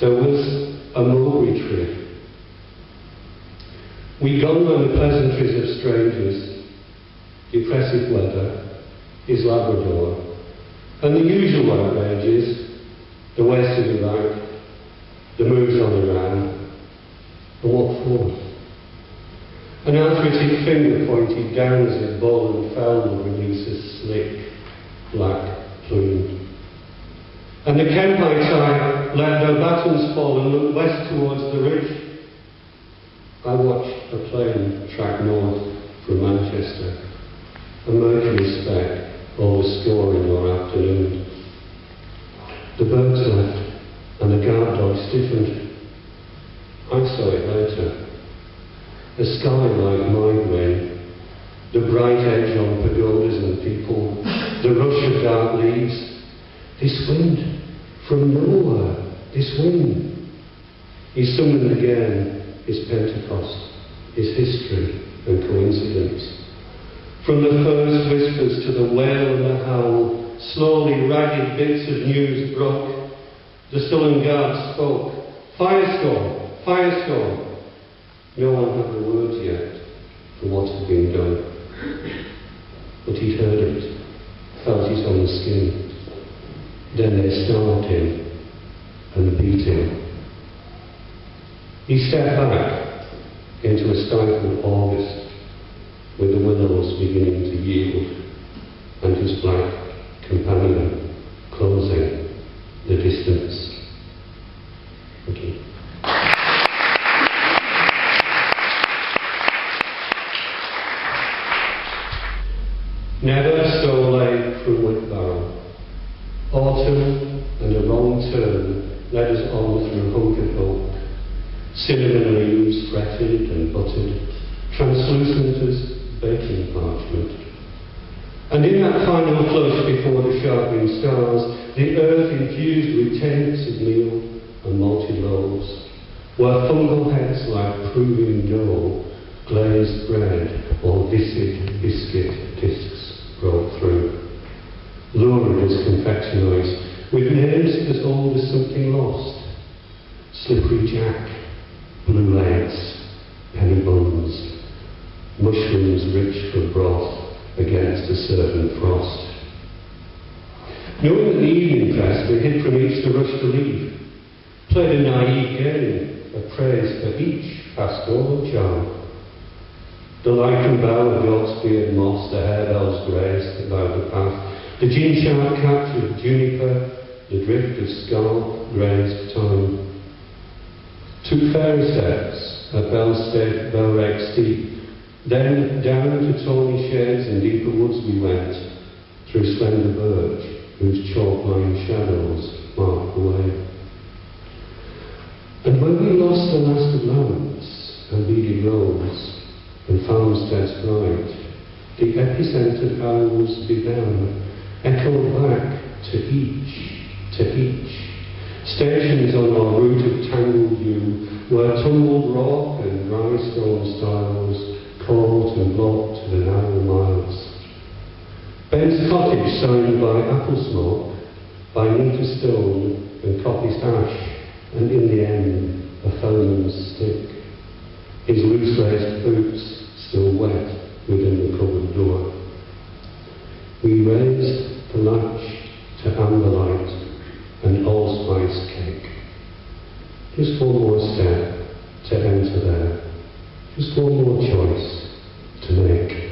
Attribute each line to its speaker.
Speaker 1: There was a mulberry tree. We gone on the pleasantries of strangers, depressive weather, his Labrador, and the usual outrages, the west of Iraq, the moves on Iran, and what for? An arthritic finger pointed down as it bowled and fell and released a slick, black plume. And the Kempite let their batons fall and looked west towards the ridge. I watched a plane track north from Manchester, a mercury speck overscoring your afternoon. The birds left, and the guard dog stiffened. I saw it later. A sky like migraine, the bright edge on pagodas and people, the rush of dark leaves. This wind, from nowhere, this wind. He summoned again his Pentecost, his history and coincidence. From the first whispers to the wail and the howl, slowly ragged bits of news broke. The sullen guard spoke. Firestorm! Firestorm! No one had the words yet for what had been done. But he'd heard it, felt it on the skin. Then they starved him and beat him. He stepped back into a stifled August with the willows beginning to yield and his black companion closing the distance. Thank you. Never so late from Whitbarrow. Autumn and a wrong turn led us on through hunkered oak, cinnamon leaves fretted and buttered, translucent as baking parchment. And in that final flush before the sharpening stars, the earth infused with tints of meal and malted loaves, where fungal heads like proving dough, glazed bread or viscid biscuit discs broke through, lurid as confectionaries, with names as old as something lost. Slippery Jack, blue legs, penny buns, mushrooms rich for broth against a certain frost. Knowing that the evening press, we hid from each the rush to leave, played a naive game of praise for each pastoral charm. The lichen bough of goat's beard moss, the harebells grazed about the path, the gin-sharp catch of juniper, the drift of scarp grazed thyme. Took fairy steps at Belrake steep, then down to tawny shades and deeper woods we went, through slender birch, whose chalk-lined shadows marked the way. And when we lost the last of lamps and beady roads, and farmsteads bright, the epicentered owls began, echoed back to each, stations on our route of tangled yew, where tumbled rock and dry stone stiles caught and blocked the narrow miles. Ben's cottage signed by apple smoke, by meter stone and coppice ash, and in the end a felon's stick. His loose-laced boots still wet within the cupboard door. We raised the latch to amber light and allspice cake. Just one more step to enter there. Just one more choice to make.